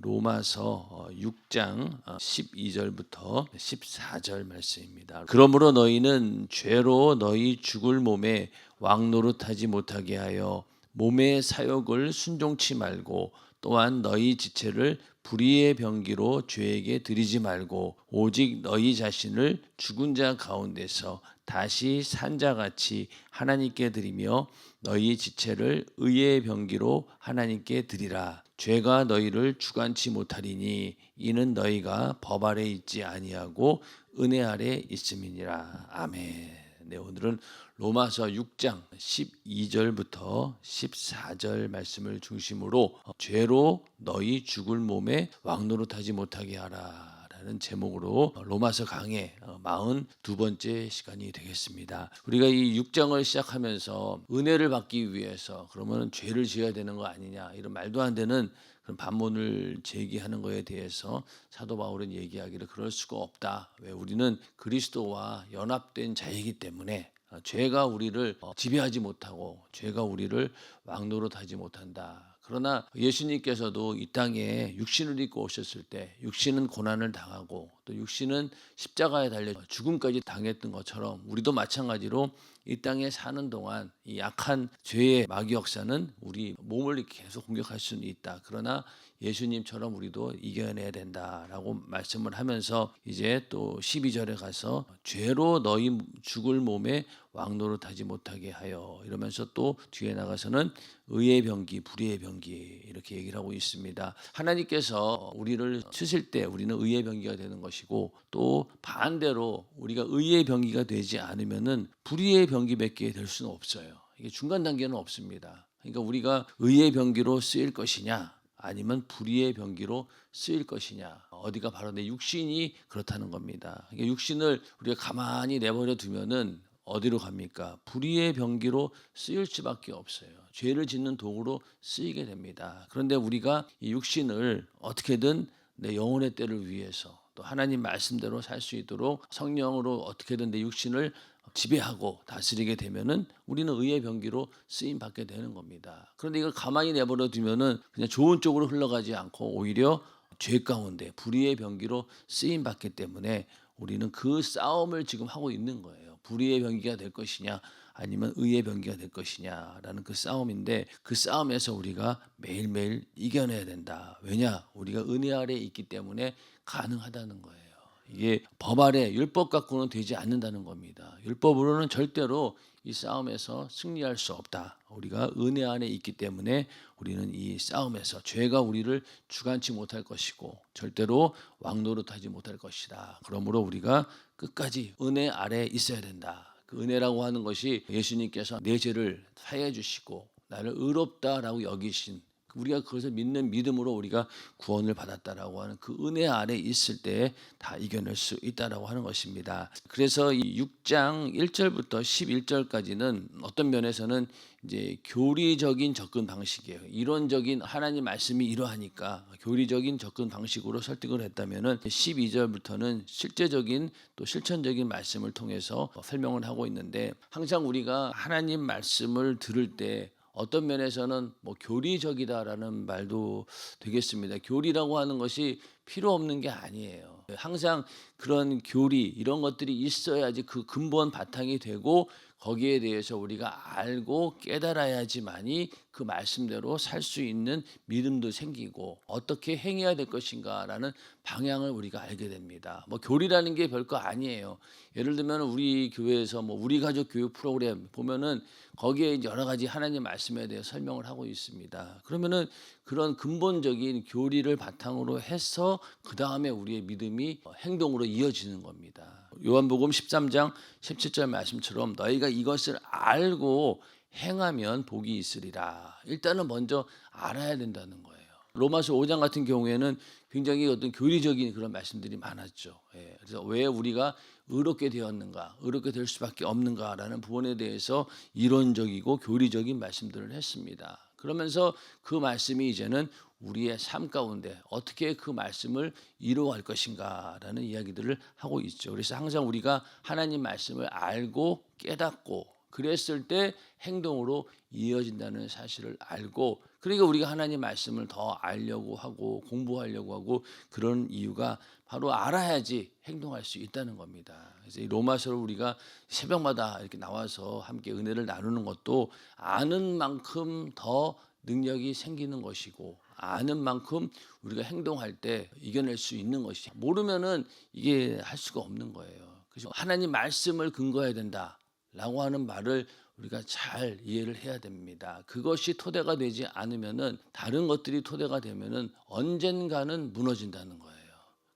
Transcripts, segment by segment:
로마서 6장 12절부터 14절 말씀입니다. 그러므로 너희는 죄로 너희 죽을 몸에 왕노릇하지 못하게 하여 몸의 사욕을 순종치 말고 또한 너희 지체를 불의의 병기로 죄에게 드리지 말고 오직 너희 자신을 죽은 자 가운데서 다시 산 자같이 하나님께 드리며 너희 지체를 의의 병기로 하나님께 드리라. 죄가 너희를 주관치 못하리니 이는 너희가 법 아래 있지 아니하고 은혜 아래 있음이니라. 아멘. 네, 오늘은 로마서 6장 12절부터 14절 말씀을 중심으로 죄로 너희 죽을 몸에 왕노릇하지 못하게 하라 라는 제목으로 로마서 강의 42번째 시간이 되겠습니다. 우리가 이 6장을 시작하면서 은혜를 받기 위해서 그러면 죄를 지어야 되는 거 아니냐 이런 말도 안 되는 그런 반문을 제기하는 것에 대해서 사도 바울은 얘기하기를 그럴 수가 없다. 왜 우리는 그리스도와 연합된 자이기 때문에 죄가 우리를 지배하지 못하고 죄가 우리를 왕노릇하지 못한다. 그러나 예수님께서도 이 땅에 육신을 입고 오셨을 때 육신은 고난을 당하고 또 육신은 십자가에 달려 죽음까지 당했던 것처럼 우리도 마찬가지로 이 땅에 사는 동안 이 약한 죄의 마귀 역사는 우리 몸을 계속 공격할 수는 있다. 그러나 예수님처럼 우리도 이겨내야 된다라고 말씀을 하면서 이제 또 12절에 가서 죄로 너희 죽을 몸에 왕노릇하지 못하게 하여 이러면서 또 뒤에 나가서는 의의 병기, 불의의 병기 이렇게 얘기를 하고 있습니다. 하나님께서 우리를 쓰실 때 우리는 의의 병기가 되는 것이고 또 반대로 우리가 의의 병기가 되지 않으면은 불의의 병기밖에 될 수는 없어요. 이게 중간 단계는 없습니다. 그러니까 우리가 의의 병기로 쓰일 것이냐 아니면 불의의 병기로 쓰일 것이냐 어디가 바로 내 육신이 그렇다는 겁니다. 그러니까 육신을 우리가 가만히 내버려 두면은 어디로 갑니까? 불의의 병기로 쓰일 수밖에 없어요. 죄를 짓는 도구로 쓰이게 됩니다. 그런데 우리가 이 육신을 어떻게든 내 영혼의 때를 위해서 또 하나님 말씀대로 살 수 있도록 성령으로 어떻게든 내 육신을 지배하고 다스리게 되면은 우리는 의의 병기로 쓰임 받게 되는 겁니다. 그런데 이걸 가만히 내버려 두면은 그냥 좋은 쪽으로 흘러가지 않고 오히려 죄 가운데 불의의 병기로 쓰임 받기 때문에 우리는 그 싸움을 지금 하고 있는 거예요. 불의의 병기가 될 것이냐 아니면 의의 병기가 될 것이냐라는 그 싸움인데 그 싸움에서 우리가 매일매일 이겨내야 된다. 왜냐? 우리가 은혜 아래 있기 때문에 가능하다는 거예요. 이게 법 아래 율법 갖고는 되지 않는다는 겁니다. 율법으로는 절대로 이 싸움에서 승리할 수 없다. 우리가 은혜 안에 있기 때문에 우리는 이 싸움에서 죄가 우리를 주관치 못할 것이고 절대로 왕노릇하지 못할 것이다. 그러므로 우리가 끝까지 은혜 아래 있어야 된다. 그 은혜라고 하는 것이 예수님께서 내 죄를 사해 주시고 나를 의롭다라고 여기신 우리가 그것을 믿는 믿음으로 우리가 구원을 받았다라고 하는 그 은혜 아래 있을 때 다 이겨낼 수 있다라고 하는 것입니다. 그래서 이 6장 1절부터 11절까지는 어떤 면에서는 이제 교리적인 접근 방식이에요. 이론적인 하나님 말씀이 이러하니까 교리적인 접근 방식으로 설득을 했다면은 12절부터는 실제적인 또 실천적인 말씀을 통해서 설명을 하고 있는데 항상 우리가 하나님 말씀을 들을 때 어떤 면에서는 뭐 교리적이다라는 말도 되겠습니다. 교리라고 하는 것이 필요 없는 게 아니에요. 항상 그런 교리 이런 것들이 있어야지 그 근본 바탕이 되고 거기에 대해서 우리가 알고 깨달아야지만이 그 말씀대로 살 수 있는 믿음도 생기고 어떻게 행해야 될 것인가라는 방향을 우리가 알게 됩니다. 뭐 교리라는 게 별거 아니에요. 예를 들면 우리 교회에서 뭐 우리 가족 교육 프로그램 보면은 거기에 여러 가지 하나님 말씀에 대해 설명을 하고 있습니다. 그러면은 그런 근본적인 교리를 바탕으로 해서 그 다음에 우리의 믿음이 행동으로 이어지는 겁니다. 요한복음 13장 17절 말씀처럼 너희가 이것을 알고 행하면 복이 있으리라. 일단은 먼저 알아야 된다는 거예요. 로마서 5장 같은 경우에는 굉장히 어떤 교리적인 그런 말씀들이 많았죠. 그래서 왜 우리가 의롭게 되었는가, 의롭게 될 수밖에 없는가라는 부분에 대해서 이론적이고 교리적인 말씀들을 했습니다. 그러면서 그 말씀이 이제는 우리의 삶 가운데 어떻게 그 말씀을 이루어갈 것인가라는 이야기들을 하고 있죠. 그래서 항상 우리가 하나님 말씀을 알고 깨닫고 그랬을 때 행동으로 이어진다는 사실을 알고, 그러니까 우리가 하나님 말씀을 더 알려고 하고 공부하려고 하고 그런 이유가 바로 알아야지 행동할 수 있다는 겁니다. 그래서 이 로마서를 우리가 새벽마다 이렇게 나와서 함께 은혜를 나누는 것도 아는 만큼 더 능력이 생기는 것이고, 아는 만큼 우리가 행동할 때 이겨낼 수 있는 것이, 모르면은 이게 할 수가 없는 거예요. 그래서 하나님 말씀을 근거해야 된다라고 하는 말을 우리가 잘 이해를 해야 됩니다. 그것이 토대가 되지 않으면은, 다른 것들이 토대가 되면은 언젠가는 무너진다는 거예요.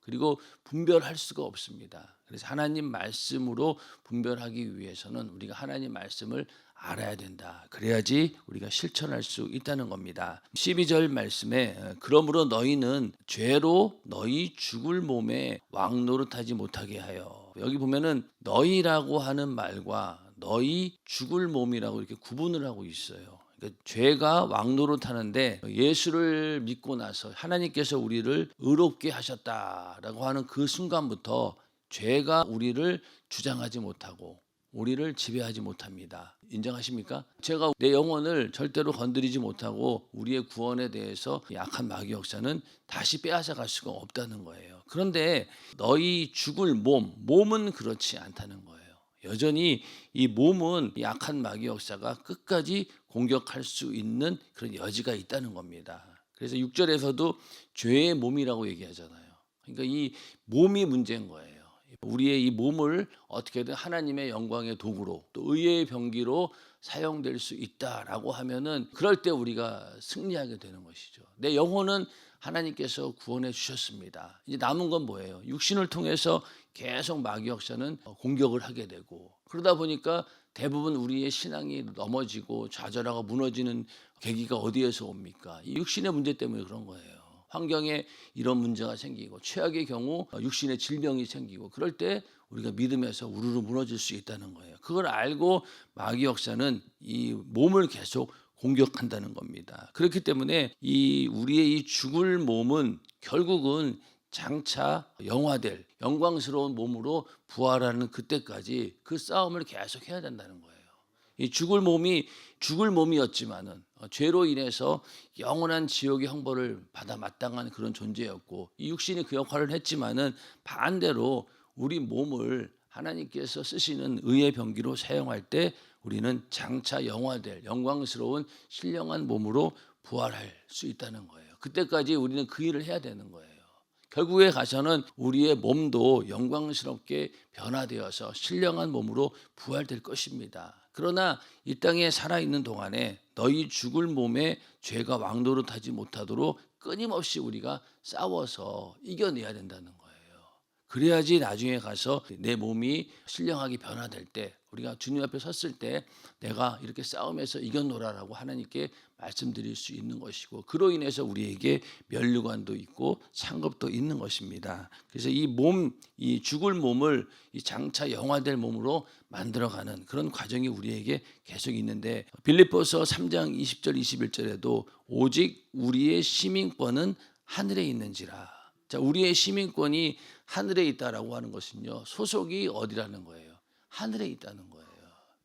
그리고 분별할 수가 없습니다. 그래서 하나님 말씀으로 분별하기 위해서는 우리가 하나님 말씀을 알아야 된다. 그래야지 우리가 실천할 수 있다는 겁니다. 12절 말씀에 그러므로 너희는 죄로 너희 죽을 몸에 왕노릇하지 못하게 하여, 여기 보면은 너희라고 하는 말과 너희 죽을 몸이라고 이렇게 구분을 하고 있어요. 그러니까 죄가 왕노릇하는데, 예수를 믿고 나서 하나님께서 우리를 의롭게 하셨다라고 하는 그 순간부터 죄가 우리를 주장하지 못하고 우리를 지배하지 못합니다. 인정하십니까? 제가 내 영혼을 절대로 건드리지 못하고 우리의 구원에 대해서 약한 마귀 역사는 다시 빼앗아갈 수가 없다는 거예요. 그런데 너희 죽을 몸은 그렇지 않다는 거예요. 여전히 이 몸은 약한 마귀 역사가 끝까지 공격할 수 있는 그런 여지가 있다는 겁니다. 그래서 6절에서도 죄의 몸이라고 얘기하잖아요. 그러니까 이 몸이 문제인 거예요. 우리의 이 몸을 어떻게든 하나님의 영광의 도구로, 또 의의 병기로 사용될 수 있다라고 하면은, 그럴 때 우리가 승리하게 되는 것이죠. 내 영혼은 하나님께서 구원해 주셨습니다. 이제 남은 건 뭐예요? 육신을 통해서 계속 마귀 역사는 공격을 하게 되고, 그러다 보니까 대부분 우리의 신앙이 넘어지고 좌절하고 무너지는 계기가 어디에서 옵니까? 이 육신의 문제 때문에 그런 거예요. 환경에 이런 문제가 생기고, 최악의 경우 육신의 질병이 생기고, 그럴 때 우리가 믿음에서 우르르 무너질 수 있다는 거예요. 그걸 알고 마귀 역사는 이 몸을 계속 공격한다는 겁니다. 그렇기 때문에 이 우리의 이 죽을 몸은 결국은 장차 영화될 영광스러운 몸으로 부활하는 그때까지 그 싸움을 계속 해야 된다는 거예요. 이 죽을 몸이 죽을 몸이었지만은 죄로 인해서 영원한 지옥의 형벌을 받아 마땅한 그런 존재였고, 이 육신이 그 역할을 했지만은 반대로 우리 몸을 하나님께서 쓰시는 의의 병기로 사용할 때 우리는 장차 영화될 영광스러운 신령한 몸으로 부활할 수 있다는 거예요. 그때까지 우리는 그 일을 해야 되는 거예요. 결국에 가서는 우리의 몸도 영광스럽게 변화되어서 신령한 몸으로 부활될 것입니다. 그러나 이 땅에 살아있는 동안에 너희 죽을 몸에 죄가 왕노릇하지 못하도록 끊임없이 우리가 싸워서 이겨내야 된다는 거예요. 그래야지 나중에 가서 내 몸이 신령하게 변화될 때, 우리가 주님 앞에 섰을 때 내가 이렇게 싸움에서 이겨노라라고 하나님께 말씀드릴 수 있는 것이고, 그로 인해서 우리에게 면류관도 있고 상급도 있는 것입니다. 그래서 이 몸, 이 죽을 몸을 이 장차 영화될 몸으로 만들어가는 그런 과정이 우리에게 계속 있는데, 빌립보서 3장 20절 21절에도 오직 우리의 시민권은 하늘에 있는지라. 자, 우리의 시민권이 하늘에 있다라고 하는 것은요, 소속이 어디라는 거예요? 하늘에 있다는 거예요.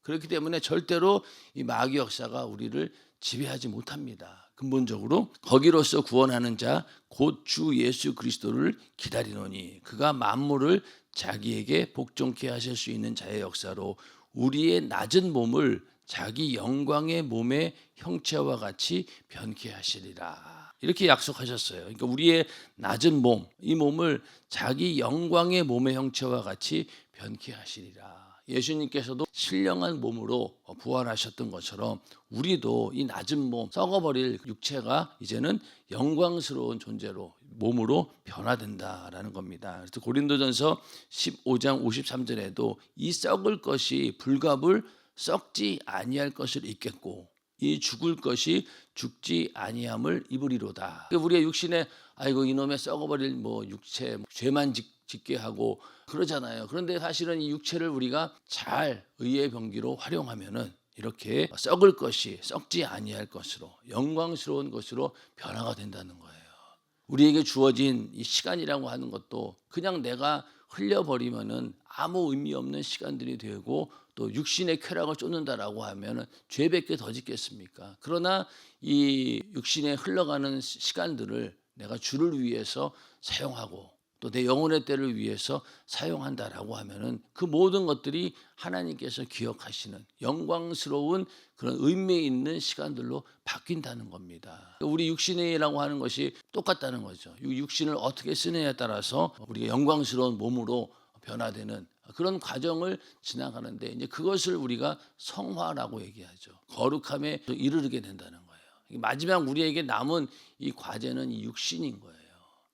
그렇기 때문에 절대로 이 마귀 역사가 우리를 지배하지 못합니다. 근본적으로 거기로서 구원하는 자 곧 주 예수 그리스도를 기다리노니 그가 만물을 자기에게 복종케 하실 수 있는 자의 역사로 우리의 낮은 몸을 자기 영광의 몸의 형체와 같이 변케 하시리라. 이렇게 약속하셨어요. 그러니까 우리의 낮은 몸, 이 몸을 자기 영광의 몸의 형체와 같이 변케 하시리라. 예수님께서도 신령한 몸으로 부활하셨던 것처럼 우리도 이 낮은 몸, 썩어버릴 육체가 이제는 영광스러운 존재로, 몸으로 변화된다라는 겁니다. 그래서 고린도전서 15장 53절에도 이 썩을 것이 불갑을 썩지 아니할 것을 입겠고 이 죽을 것이 죽지 아니함을 입으리로다. 우리의 육신에 아이고 이놈의 썩어버릴 육체, 죄만 짓게 하고 그러잖아요. 그런데 사실은 이 육체를 우리가 잘 의의 병기로 활용하면은 이렇게 썩을 것이 썩지 아니할 것으로 영광스러운 것으로 변화가 된다는 거예요. 우리에게 주어진 이 시간이라고 하는 것도 그냥 내가 흘려버리면은 아무 의미 없는 시간들이 되고, 또 또 육신의 쾌락을 쫓는다라고 하면은 죄밖에 더 짓겠습니까? 그러나 이 육신에 흘러가는 시간들을 내가 주를 위해서 사용하고 또 내 영혼의 때를 위해서 사용한다라고 하면은 그 모든 것들이 하나님께서 기억하시는 영광스러운 그런 의미 있는 시간들로 바뀐다는 겁니다. 우리 육신이라고 하는 것이 똑같다는 거죠. 육신을 어떻게 쓰느냐에 따라서 우리가 영광스러운 몸으로 변화되는 그런 과정을 지나가는데 이제 그것을 우리가 성화라고 얘기하죠. 거룩함에 이르게 된다는 거예요. 마지막 우리에게 남은 이 과제는 이 육신인 거예요.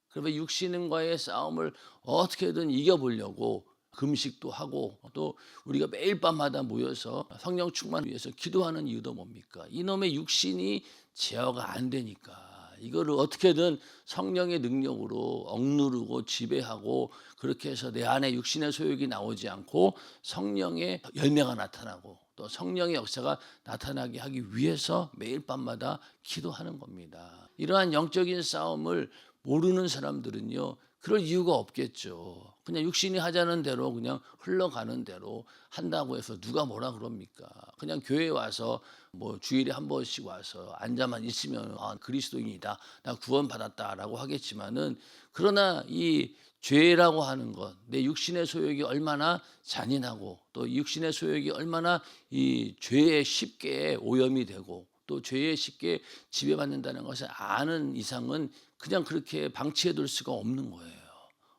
그러면 육신과의 싸움을 어떻게든 이겨보려고 금식도 하고 또 우리가 매일 밤마다 모여서 성령 충만을 위해서 기도하는 이유도 뭡니까? 이놈의 육신이 제어가 안 되니까 이거를 어떻게든 성령의 능력으로 억누르고 지배하고 그렇게 해서 내 안에 육신의 소욕이 나오지 않고 성령의 열매가 나타나고 또 성령의 역사가 나타나게 하기 위해서 매일 밤마다 기도하는 겁니다. 이러한 영적인 싸움을 모르는 사람들은요, 그럴 이유가 없겠죠. 그냥 육신이 하자는 대로 그냥 흘러가는 대로 한다고 해서 누가 뭐라 그럽니까? 그냥 교회에 와서 뭐 주일에 한 번씩 와서 앉아만 있으면 그리스도인이다, 나 구원받았다라고 하겠지만은 그러나 이 죄라고 하는 것, 내 육신의 소욕이 얼마나 잔인하고 또 육신의 소욕이 얼마나 이 죄에 쉽게 오염이 되고 또 죄에 쉽게 지배받는다는 것을 아는 이상은 그냥 그렇게 방치해둘 수가 없는 거예요.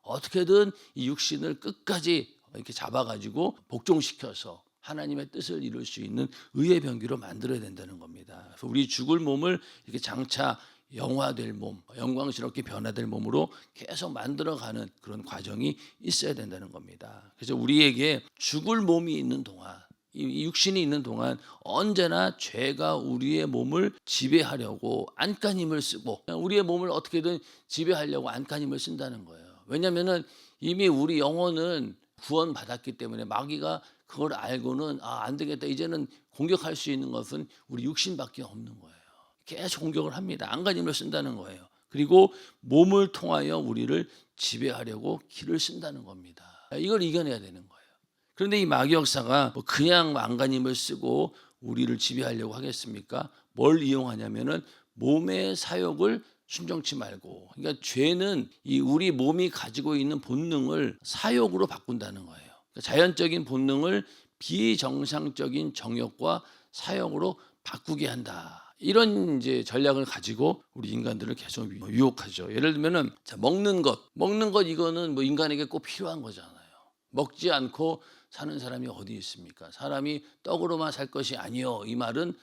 어떻게든 이 육신을 끝까지 이렇게 잡아가지고 복종시켜서 하나님의 뜻을 이룰 수 있는 의의 병기로 만들어야 된다는 겁니다. 그래서 우리 죽을 몸을 이렇게 장차 영화될 몸, 영광스럽게 변화될 몸으로 계속 만들어가는 그런 과정이 있어야 된다는 겁니다. 그래서 우리에게 죽을 몸이 있는 동안 이 육신이 있는 동안 언제나 죄가 우리의 몸을 지배하려고 안간힘을 쓰고 우리의 몸을 어떻게든 지배하려고 안간힘을 쓴다는 거예요. 왜냐하면 이미 우리 영혼은 구원받았기 때문에 마귀가 그걸 알고는 안 되겠다. 이제는 공격할 수 있는 것은 우리 육신밖에 없는 거예요. 계속 공격을 합니다. 안간힘을 쓴다는 거예요. 그리고 몸을 통하여 우리를 지배하려고 기를 쓴다는 겁니다. 이걸 이겨내야 되는 거예요. 그런데 이 마귀 역사가 그냥 안간힘을 쓰고 우리를 지배하려고 하겠습니까? 뭘 이용하냐면은 몸의 사욕을 순종치 말고, 그러니까 죄는 이 우리 몸이 가지고 있는 본능을 사욕으로 바꾼다는 거예요. 그러니까 자연적인 본능을 비정상적인 정욕과 사욕으로 바꾸게 한다. 이런 이제 전략을 가지고 우리 인간들을 계속 유혹하죠. 예를 들면은 먹는 것 이거는 뭐 인간에게 꼭 필요한 거잖아요. 먹지 않고 사는 사람이 어디 있습니까? 사람이 떡으로만 살 것이 아니요. 이 말은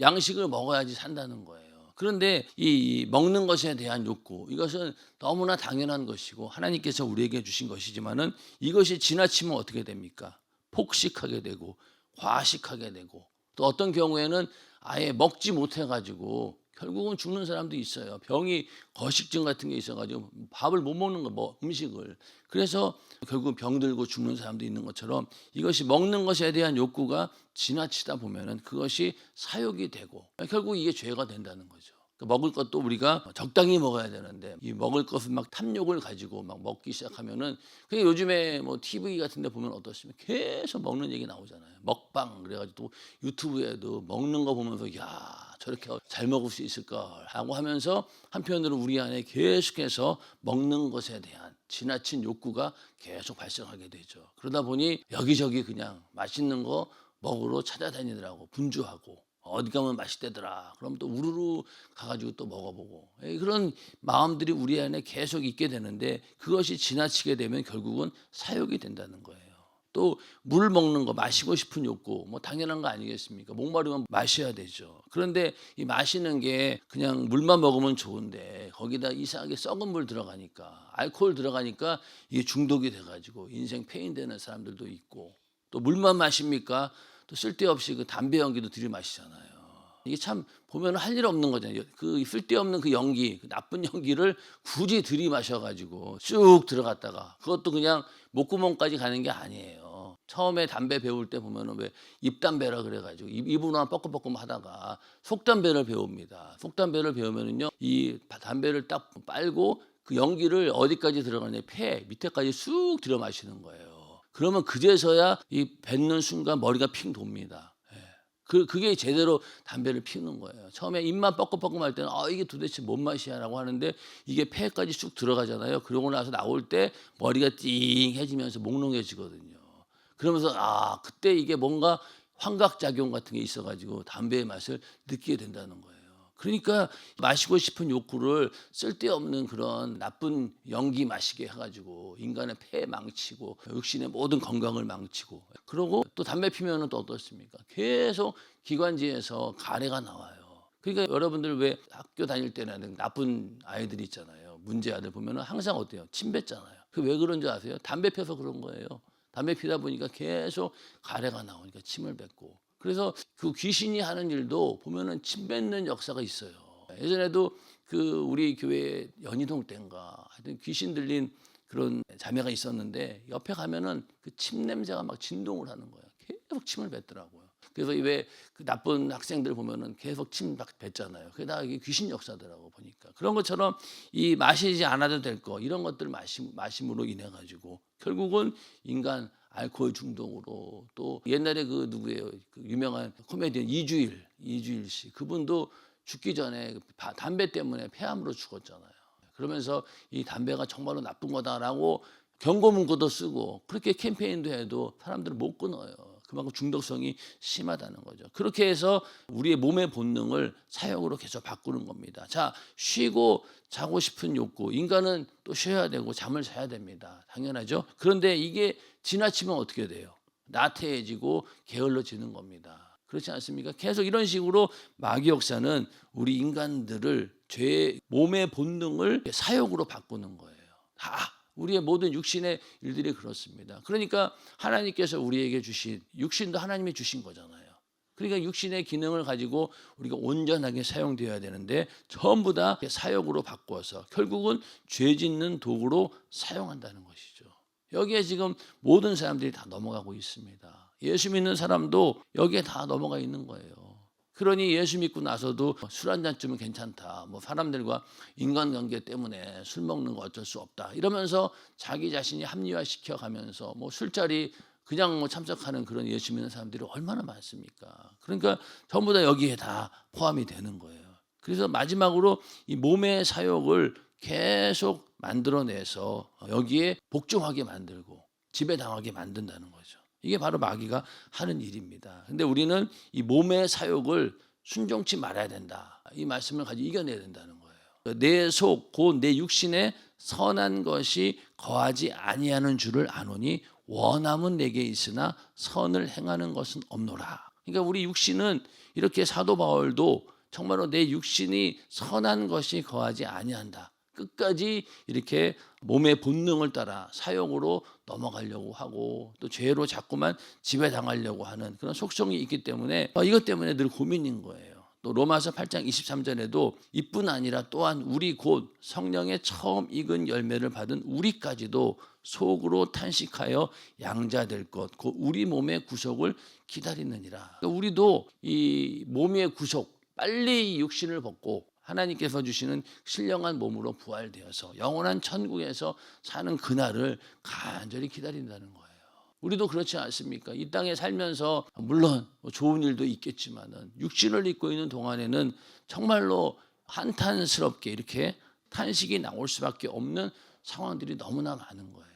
양식을 먹어야지 산다는 거예요. 그런데 이 먹는 것에 대한 욕구, 이것은 너무나 당연한 것이고 하나님께서 우리에게 주신 것이지만은 이것이 지나치면 어떻게 됩니까? 폭식하게 되고 과식하게 되고 또 어떤 경우에는 아예 먹지 못해 가지고 결국은 죽는 사람도 있어요. 병이 거식증 같은 게 있어가지고 밥을 못 먹는 거, 음식을. 그래서 결국 병들고 죽는 사람도 있는 것처럼 이것이 먹는 것에 대한 욕구가 지나치다 보면은 그것이 사욕이 되고 결국 이게 죄가 된다는 거죠. 먹을 것도 우리가 적당히 먹어야 되는데 이 먹을 것을 막 탐욕을 가지고 막 먹기 시작하면은 그게 요즘에 뭐 TV 같은 데 보면 어떻습니까? 계속 먹는 얘기 나오잖아요. 먹방 그래가지고 또 유튜브에도 먹는 거 보면서 야 저렇게 잘 먹을 수 있을까 하고 하면서 한편으로 우리 안에 계속해서 먹는 것에 대한 지나친 욕구가 계속 발생하게 되죠. 그러다 보니 여기저기 그냥 맛있는 거 먹으러 찾아다니더라고. 분주하고 어디 가면 맛있대더라. 그럼 또 우르르 가가지고 또 먹어보고 그런 마음들이 우리 안에 계속 있게 되는데 그것이 지나치게 되면 결국은 사욕이 된다는 거예요. 또 물 먹는 거 마시고 싶은 욕구 뭐 당연한 거 아니겠습니까? 목마르면 마셔야 되죠. 그런데 이 마시는 게 그냥 물만 먹으면 좋은데 거기다 이상하게 썩은 물 들어가니까 알코올 들어가니까 이게 중독이 돼가지고 인생 폐인되는 사람들도 있고 또 물만 마십니까? 또 쓸데없이 그 담배 연기도 들이마시잖아요. 이게 참 보면 할 일 없는 거잖아요. 그 쓸데없는 그 연기, 그 나쁜 연기를 굳이 들이마셔가지고 쭉 들어갔다가 그것도 그냥 목구멍까지 가는 게 아니에요. 처음에 담배 배울 때 보면은 왜 입담배라 그래가지고 입으로만 뻐끔뻐끔 하다가 속담배를 배웁니다. 속담배를 배우면은요 이 담배를 딱 빨고 그 연기를 어디까지 들어가냐 폐 밑에까지 쑥 들여 마시는 거예요. 그러면 그제서야 이 뱉는 순간 머리가 핑 돕니다. 그게 제대로 담배를 피우는 거예요. 처음에 입만 뻐끔뻐끔할 때는 이게 도대체 뭔 맛이야라고 하는데 이게 폐까지 쑥 들어가잖아요. 그러고 나서 나올 때 머리가 띵해지면서 몽롱해지거든요. 그러면서 그때 이게 뭔가 환각작용 같은 게 있어가지고 담배의 맛을 느끼게 된다는 거예요. 그러니까 마시고 싶은 욕구를 쓸데없는 그런 나쁜 연기 마시게 해가지고 인간의 폐 망치고 육신의 모든 건강을 망치고, 그러고 또 담배 피면은 또 어떻습니까? 계속 기관지에서 가래가 나와요. 그러니까 여러분들 왜 학교 다닐 때는 나쁜 아이들 있잖아요. 문제 아들 보면은 항상 어때요? 침 뱉잖아요. 그 왜 그런 줄 아세요? 담배 펴서 그런 거예요. 담배 피다 보니까 계속 가래가 나오니까 침을 뱉고. 그래서 그 귀신이 하는 일도 보면은 침 뱉는 역사가 있어요. 예전에도 그 우리 교회 연희동 때인가 하여튼 귀신 들린 그런 자매가 있었는데 옆에 가면은 그 침 냄새가 막 진동을 하는 거예요. 계속 침을 뱉더라고요. 그래서 왜 그 나쁜 학생들 보면은 계속 침 막 뱉잖아요. 그게 다 이게 귀신 역사더라고 보니까. 그런 것처럼 이 마시지 않아도 될 거 이런 것들 마심으로 인해 가지고 결국은 인간 알코올 중독으로, 또 옛날에 그 누구예요? 그 유명한 코미디언 이주일 씨, 그분도 죽기 전에 담배 때문에 폐암으로 죽었잖아요. 그러면서 이 담배가 정말로 나쁜 거다라고 경고 문구도 쓰고 그렇게 캠페인도 해도 사람들은 못 끊어요. 그만큼 중독성이 심하다는 거죠. 그렇게 해서 우리의 몸의 본능을 사역으로 계속 바꾸는 겁니다. 자, 쉬고 자고 싶은 욕구. 인간은 또 쉬어야 되고 잠을 자야 됩니다. 당연하죠. 그런데 이게 지나치면 어떻게 돼요? 나태해지고 게을러지는 겁니다. 그렇지 않습니까? 계속 이런 식으로 마귀 역사는 우리 인간들을 죄의 몸의 본능을 사역으로 바꾸는 거예요. 우리의 모든 육신의 일들이 그렇습니다. 그러니까 하나님께서 우리에게 주신 육신도 하나님이 주신 거잖아요. 그러니까 육신의 기능을 가지고 우리가 온전하게 사용되어야 되는데 전부 다 사역으로 바꿔서 결국은 죄 짓는 도구로 사용한다는 것이죠. 여기에 지금 모든 사람들이 다 넘어가고 있습니다. 예수 믿는 사람도 여기에 다 넘어가 있는 거예요. 그러니 예수 믿고 나서도 술 한 잔쯤은 괜찮다. 뭐 사람들과 인간관계 때문에 술 먹는 거 어쩔 수 없다. 이러면서 자기 자신이 합리화시켜 가면서 뭐 술자리 그냥 뭐 참석하는 그런 예수 믿는 사람들이 얼마나 많습니까? 그러니까 전부 다 여기에 다 포함이 되는 거예요. 그래서 마지막으로 이 몸의 사욕을 계속 만들어내서 여기에 복종하게 만들고 지배당하게 만든다는 거죠. 이게 바로 마귀가 하는 일입니다. 근데 우리는 이 몸의 사욕을 순종치 말아야 된다. 이 말씀을 가지고 이겨내야 된다는 거예요. 내 속, 곧 내 육신에 선한 것이 거하지 아니하는 줄을 아노니 원함은 내게 있으나 선을 행하는 것은 없노라. 그러니까 우리 육신은 이렇게 사도 바울도 정말로 내 육신이 선한 것이 거하지 아니한다. 끝까지 이렇게 몸의 본능을 따라 사욕으로 넘어가려고 하고 또 죄로 자꾸만 지배당하려고 하는 그런 속성이 있기 때문에 이것 때문에 늘 고민인 거예요. 또 로마서 8장 23절에도 이뿐 아니라 또한 우리 곧 성령의 처음 익은 열매를 받은 우리까지도 속으로 탄식하여 양자될 것 곧 우리 몸의 구속을 기다리느니라. 그러니까 우리도 이 몸의 구속 빨리 이 육신을 벗고 하나님께서 주시는 신령한 몸으로 부활되어서 영원한 천국에서 사는 그날을 간절히 기다린다는 거예요. 우리도 그렇지 않습니까? 이 땅에 살면서 물론 좋은 일도 있겠지만은 육신을 입고 있는 동안에는 정말로 한탄스럽게 이렇게 탄식이 나올 수밖에 없는 상황들이 너무나 많은 거예요.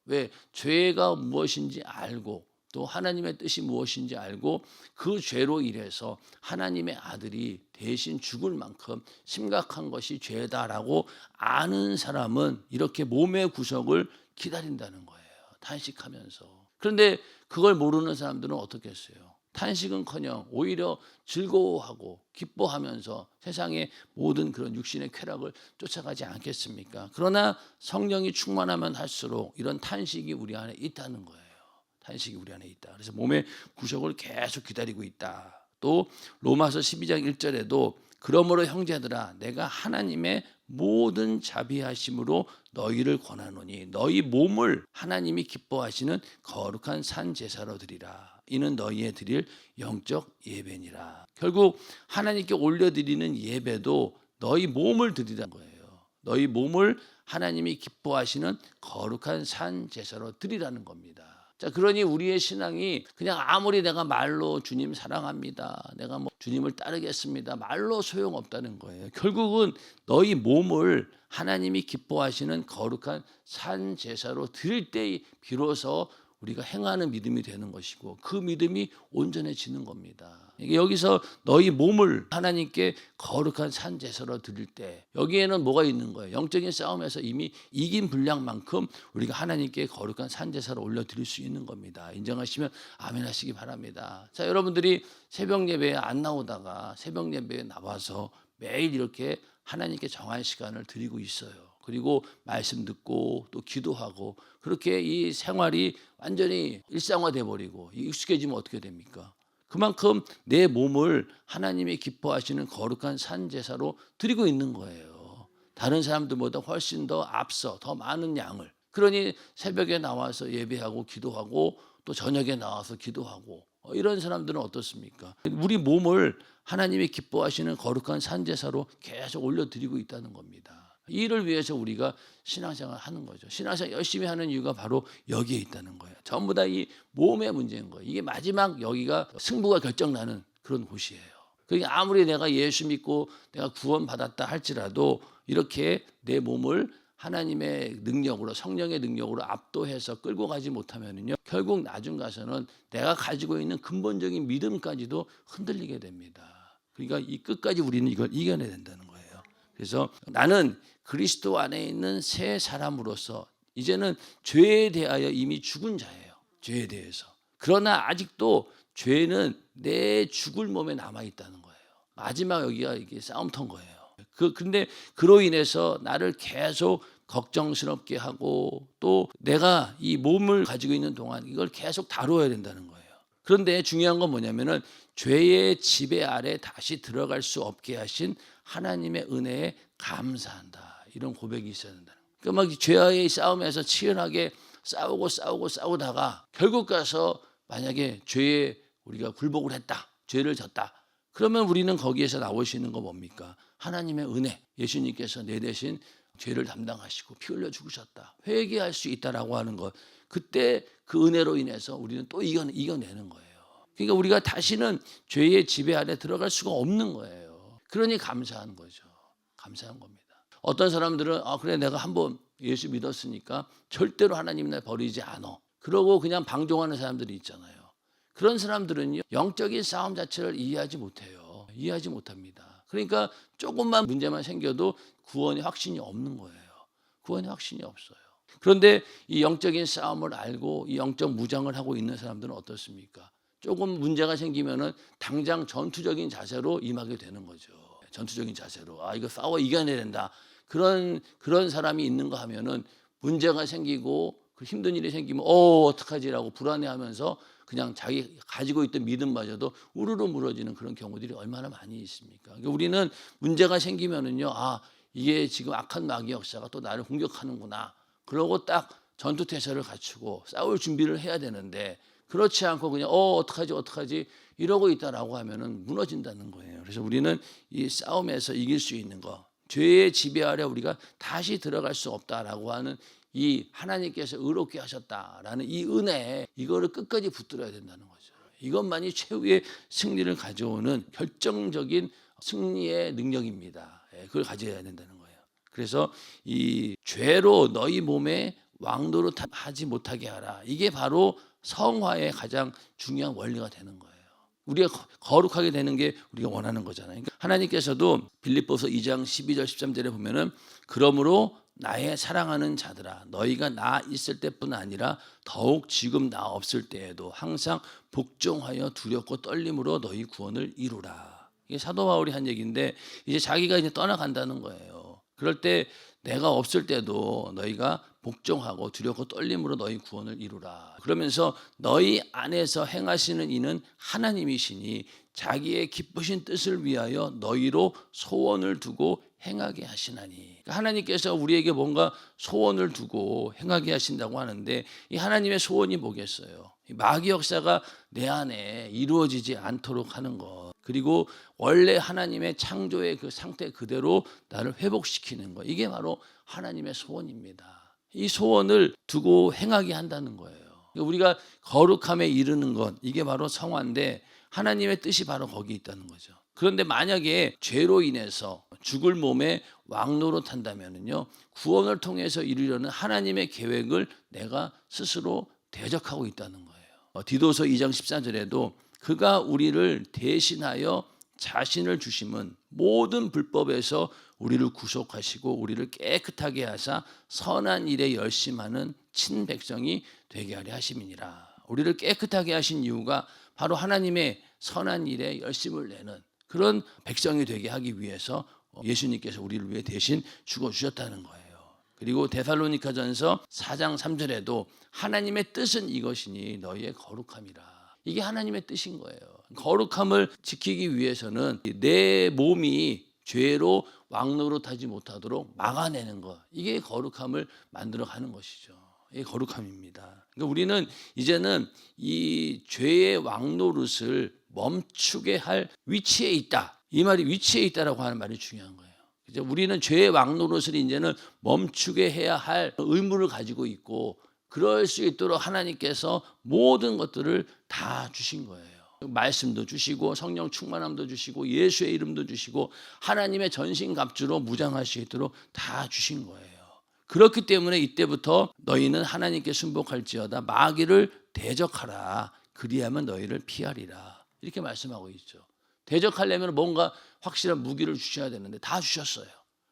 왜? 죄가 무엇인지 알고 또 하나님의 뜻이 무엇인지 알고 그 죄로 인해서 하나님의 아들이 대신 죽을 만큼 심각한 것이 죄다라고 아는 사람은 이렇게 몸의 구속을 기다린다는 거예요. 탄식하면서. 그런데 그걸 모르는 사람들은 어떻게 했어요? 탄식은커녕 오히려 즐거워하고 기뻐하면서 세상의 모든 그런 육신의 쾌락을 쫓아가지 않겠습니까? 그러나 성령이 충만하면 할수록 이런 탄식이 우리 안에 있다는 거예요. 탄식이 우리 안에 있다. 그래서 몸의 구속을 계속 기다리고 있다. 또 로마서 12장 1절에도 그러므로 형제들아 내가 하나님의 모든 자비하심으로 너희를 권하노니 너희 몸을 하나님이 기뻐하시는 거룩한 산 제사로 드리라. 이는 너희의 드릴 영적 예배니라. 결국 하나님께 올려드리는 예배도 너희 몸을 드리라는 거예요. 너희 몸을 하나님이 기뻐하시는 거룩한 산 제사로 드리라는 겁니다. 자, 그러니 우리의 신앙이 그냥 아무리 내가 말로 주님 사랑합니다, 내가 뭐 주님을 따르겠습니다, 말로 소용없다는 거예요. 결국은 너희 몸을 하나님이 기뻐하시는 거룩한 산 제사로 드릴 때 비로소 우리가 행하는 믿음이 되는 것이고, 그 믿음이 온전해지는 겁니다. 이게 여기서 너희 몸을 하나님께 거룩한 산 제사로 드릴 때, 여기에는 뭐가 있는 거예요? 영적인 싸움에서 이미 이긴 분량만큼 우리가 하나님께 거룩한 산 제사로 올려드릴 수 있는 겁니다. 인정하시면 아멘 하시기 바랍니다. 자, 여러분들이 새벽 예배에 안 나오다가 새벽 예배에 나와서 매일 이렇게 하나님께 정한 시간을 드리고 있어요. 그리고 말씀 듣고 또 기도하고, 그렇게 이 생활이 완전히 일상화돼 버리고 익숙해지면 어떻게 됩니까? 그만큼 내 몸을 하나님이 기뻐하시는 거룩한 산 제사로 드리고 있는 거예요. 다른 사람들보다 훨씬 더 앞서 더 많은 양을. 그러니 새벽에 나와서 예배하고 기도하고 또 저녁에 나와서 기도하고, 이런 사람들은 어떻습니까? 우리 몸을 하나님이 기뻐하시는 거룩한 산 제사로 계속 올려드리고 있다는 겁니다. 이를 위해서 우리가 신앙생활을 하는 거죠. 신앙생활 열심히 하는 이유가 바로 여기에 있다는 거예요. 전부 다 이 몸의 문제인 거예요. 이게 마지막 여기가 승부가 결정나는 그런 곳이에요. 그러니까 아무리 내가 예수 믿고 내가 구원받았다 할지라도 이렇게 내 몸을 하나님의 능력으로, 성령의 능력으로 압도해서 끌고 가지 못하면요, 결국 나중 가서는 내가 가지고 있는 근본적인 믿음까지도 흔들리게 됩니다. 그러니까 이 끝까지 우리는 이걸 이겨내야 된다는 거예요. 그래서 나는 그리스도 안에 있는 새 사람으로서 이제는 죄에 대하여 이미 죽은 자예요. 죄에 대해서. 그러나 아직도 죄는 내 죽을 몸에 남아 있다는 거예요. 마지막 여기가 이게 싸움터인 거예요. 근데 그로 인해서 나를 계속 걱정스럽게 하고, 또 내가 이 몸을 가지고 있는 동안 이걸 계속 다루어야 된다는 거예요. 그런데 중요한 건 뭐냐면은 죄의 지배 아래 다시 들어갈 수 없게 하신 하나님의 은혜에 감사한다. 이런 고백이 있어야 된다는 거예요. 그러니까 막 죄와의 싸움에서 치열하게 싸우다가 결국 가서 만약에 죄에 우리가 굴복을 했다, 죄를 졌다, 그러면 우리는 거기에서 나올 수 있는 거 뭡니까? 하나님의 은혜, 예수님께서 내 대신 죄를 담당하시고 피 흘려 죽으셨다, 회개할 수 있다라고 하는 것, 그때 그 은혜로 인해서 우리는 또 이겨내는 거예요. 그러니까 우리가 다시는 죄의 지배 아래 들어갈 수가 없는 거예요. 그러니 감사한 거죠. 감사한 겁니다. 어떤 사람들은 그래 내가 한번 예수 믿었으니까 절대로 하나님 날 버리지 않아, 그러고 그냥 방종하는 사람들이 있잖아요. 그런 사람들은요, 영적인 싸움 자체를 이해하지 못해요. 이해하지 못합니다. 그러니까 조금만 문제만 생겨도 구원의 확신이 없는 거예요. 구원의 확신이 없어요. 그런데 이 영적인 싸움을 알고 이 영적 무장을 하고 있는 사람들은 어떻습니까? 조금 문제가 생기면은 당장 전투적인 자세로 임하게 되는 거죠. 전투적인 자세로 이거 싸워 이겨내야 된다. 그런 사람이 있는가 하면은 문제가 생기고 힘든 일이 생기면 어떡하지라고 불안해하면서 그냥 자기 가지고 있던 믿음마저도 우르르 무너지는 그런 경우들이 얼마나 많이 있습니까? 그러니까 우리는 문제가 생기면은요, 이게 지금 악한 마귀 역사가 또 나를 공격하는구나. 그러고 딱 전투 태세를 갖추고 싸울 준비를 해야 되는데, 그렇지 않고 그냥 어떡하지 이러고 있다라고 하면은 무너진다는 거예요. 그래서 우리는 이 싸움에서 이길 수 있는 거, 죄의 지배 아래 우리가 다시 들어갈 수 없다라고 하는 이 하나님께서 의롭게 하셨다라는 이 은혜, 이거를 끝까지 붙들어야 된다는 거죠. 이것만이 최후의 승리를 가져오는 결정적인 승리의 능력입니다. 그걸 가져야 된다는 거예요. 그래서 이 죄로 너희 몸에 왕노릇 하지 못하게 하라. 이게 바로 성화의 가장 중요한 원리가 되는 거예요. 우리가 거룩하게 되는 게 우리가 원하는 거잖아요. 그러니까 하나님께서도 빌립보서 2장 12절 13절에 보면은 그러므로 나의 사랑하는 자들아, 너희가 나 있을 때뿐 아니라 더욱 지금 나 없을 때에도 항상 복종하여 두렵고 떨림으로 너희 구원을 이루라. 이게 사도 바울이 한 얘기인데, 이제 자기가 이제 떠나간다는 거예요. 그럴 때 내가 없을 때도 너희가 복종하고 두렵고 떨림으로 너희 구원을 이루라. 그러면서 너희 안에서 행하시는 이는 하나님이시니 자기의 기쁘신 뜻을 위하여 너희로 소원을 두고 행하게 하시나니. 그러니까 하나님께서 우리에게 뭔가 소원을 두고 행하게 하신다고 하는데, 이 하나님의 소원이 뭐겠어요? 마귀 역사가 내 안에 이루어지지 않도록 하는 것, 그리고 원래 하나님의 창조의 그 상태 그대로 나를 회복시키는 것, 이게 바로 하나님의 소원입니다. 이 소원을 두고 행하게 한다는 거예요. 우리가 거룩함에 이르는 것, 이게 바로 성화인데 하나님의 뜻이 바로 거기 있다는 거죠. 그런데 만약에 죄로 인해서 죽을 몸에 왕노릇한다면은요, 구원을 통해서 이루려는 하나님의 계획을 내가 스스로 대적하고 있다는 거예요. 디도서 2장 14절에도 그가 우리를 대신하여 자신을 주심은 모든 불법에서 우리를 구속하시고 우리를 깨끗하게 하사 선한 일에 열심하는 친백성이 되게 하려 하심이니라. 우리를 깨끗하게 하신 이유가 바로 하나님의 선한 일에 열심을 내는 그런 백성이 되게 하기 위해서 예수님께서 우리를 위해 대신 죽어주셨다는 거예요. 그리고 데살로니가전서 4장 3절에도 하나님의 뜻은 이것이니 너희의 거룩함이라. 이게 하나님의 뜻인 거예요. 거룩함을 지키기 위해서는 내 몸이 죄로 왕노릇하지 못하도록 막아내는 것, 이게 거룩함을 만들어가는 것이죠. 이게 거룩함입니다. 그러니까 우리는 이제는 이 죄의 왕노릇을 멈추게 할 위치에 있다. 이 말이 위치에 있다라고 하는 말이 중요한 거예요. 이제 우리는 죄의 왕노릇을 이제는 멈추게 해야 할 의무를 가지고 있고, 그럴 수 있도록 하나님께서 모든 것들을 다 주신 거예요. 말씀도 주시고 성령 충만함도 주시고 예수의 이름도 주시고 하나님의 전신갑주로 무장할 수 있도록 다 주신 거예요. 그렇기 때문에 이때부터 너희는 하나님께 순복할지어다 마귀를 대적하라 그리하면 너희를 피하리라, 이렇게 말씀하고 있죠. 대적하려면 뭔가 확실한 무기를 주셔야 되는데 다 주셨어요.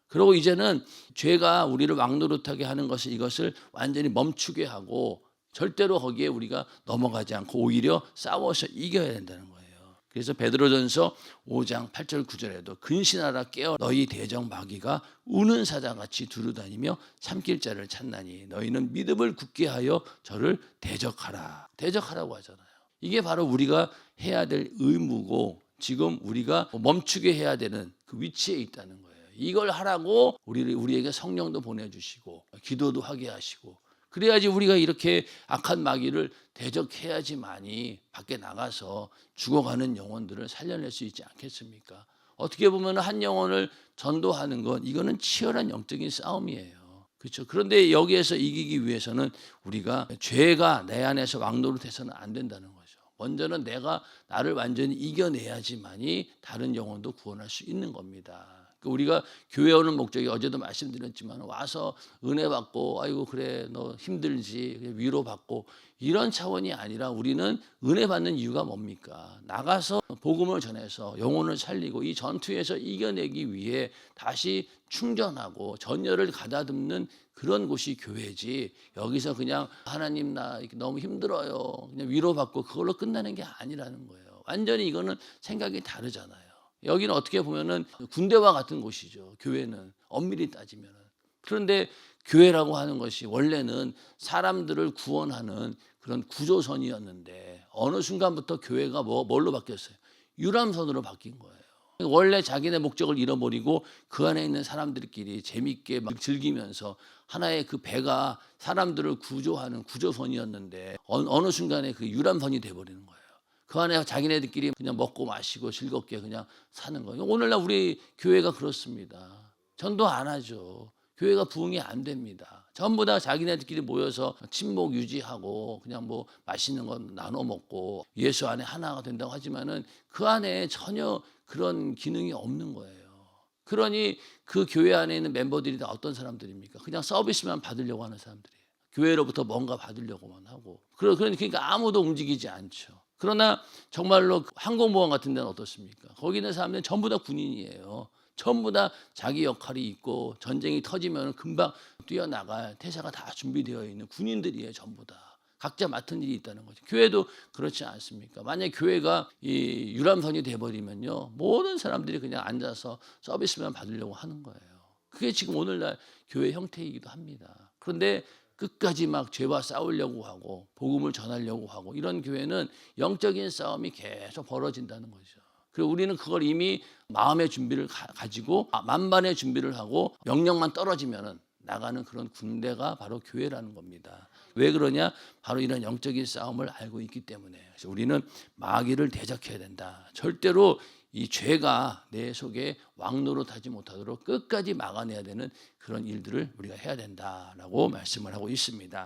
그리고 이제는 죄가 우리를 왕노릇하게 하는 것을, 이것을 완전히 멈추게 하고 절대로 거기에 우리가 넘어가지 않고 오히려 싸워서 이겨야 된다는 거예요. 그래서 베드로전서 5장 8절 9절에도 근신하라 깨어 너희 대적 마귀가 우는 사자같이 두루다니며 삼킬 자를 찾나니 너희는 믿음을 굳게 하여 저를 대적하라. 대적하라고 하잖아요. 이게 바로 우리가 해야 될 의무고 지금 우리가 멈추게 해야 되는 그 위치에 있다는 거예요. 이걸 하라고 우리에게 성령도 보내주시고 기도도 하게 하시고, 그래야지 우리가 이렇게 악한 마귀를 대적해야지만이 밖에 나가서 죽어가는 영혼들을 살려낼 수 있지 않겠습니까? 어떻게 보면 한 영혼을 전도하는 건 이거는 치열한 영적인 싸움이에요. 그렇죠? 그런데 여기에서 이기기 위해서는 우리가 죄가 내 안에서 왕노릇해서는 안 된다는 거죠. 먼저는 내가 나를 완전히 이겨내야지만이 다른 영혼도 구원할 수 있는 겁니다. 우리가 교회 오는 목적이 어제도 말씀드렸지만 와서 은혜 받고 아이고 그래 너 힘들지 위로받고 이런 차원이 아니라 우리는 은혜 받는 이유가 뭡니까? 나가서 복음을 전해서 영혼을 살리고 이 전투에서 이겨내기 위해 다시 충전하고 전열을 가다듬는 그런 곳이 교회지, 여기서 그냥 하나님 나 너무 힘들어요 그냥 위로받고 그걸로 끝나는 게 아니라는 거예요. 완전히 이거는 생각이 다르잖아요. 여기는 어떻게 보면은 군대와 같은 곳이죠. 교회는 엄밀히 따지면은. 그런데 교회라고 하는 것이 원래는 사람들을 구원하는 그런 구조선이었는데 어느 순간부터 교회가 뭘로 바뀌었어요? 유람선으로 바뀐 거예요. 원래 자기네 목적을 잃어버리고 그 안에 있는 사람들끼리 재밌게 막 즐기면서 하나의 그 배가 사람들을 구조하는 구조선이었는데 어느 순간에 그 유람선이 돼버리는 거예요. 그 안에 자기네들끼리 그냥 먹고 마시고 즐겁게 그냥 사는 거예요. 오늘날 우리 교회가 그렇습니다. 전도 안 하죠. 교회가 부흥이 안 됩니다. 전부 다 자기네들끼리 모여서 친목 유지하고 그냥 뭐 맛있는 거 나눠 먹고 예수 안에 하나가 된다고 하지만은 그 안에 전혀 그런 기능이 없는 거예요. 그러니 그 교회 안에 있는 멤버들이 다 어떤 사람들입니까? 그냥 서비스만 받으려고 하는 사람들이에요. 교회로부터 뭔가 받으려고만 하고. 그러니까 아무도 움직이지 않죠. 그러나 정말로 항공모함 같은 데는 어떻습니까? 거기 있는 사람들은 전부 다 군인이에요. 전부 다 자기 역할이 있고 전쟁이 터지면 금방 뛰어나갈 태세가 다 준비되어 있는 군인들이에요. 전부 다. 각자 맡은 일이 있다는 거죠. 교회도 그렇지 않습니까? 만약에 교회가 이 유람선이 돼버리면요, 모든 사람들이 그냥 앉아서 서비스만 받으려고 하는 거예요. 그게 지금 오늘날 교회 형태이기도 합니다. 그런데 끝까지 막 죄와 싸우려고 하고 복음을 전하려고 하고 이런 교회는 영적인 싸움이 계속 벌어진다는 거죠. 그리고 우리는 그걸 이미 마음의 준비를 가지고 만반의 준비를 하고 명령만 떨어지면은 나가는 그런 군대가 바로 교회라는 겁니다. 왜 그러냐? 바로 이런 영적인 싸움을 알고 있기 때문에. 그래서 우리는 마귀를 대적해야 된다. 절대로 이 죄가 내 속에 왕노릇하지 못하도록 끝까지 막아내야 되는 그런 일들을 우리가 해야 된다라고 말씀을 하고 있습니다.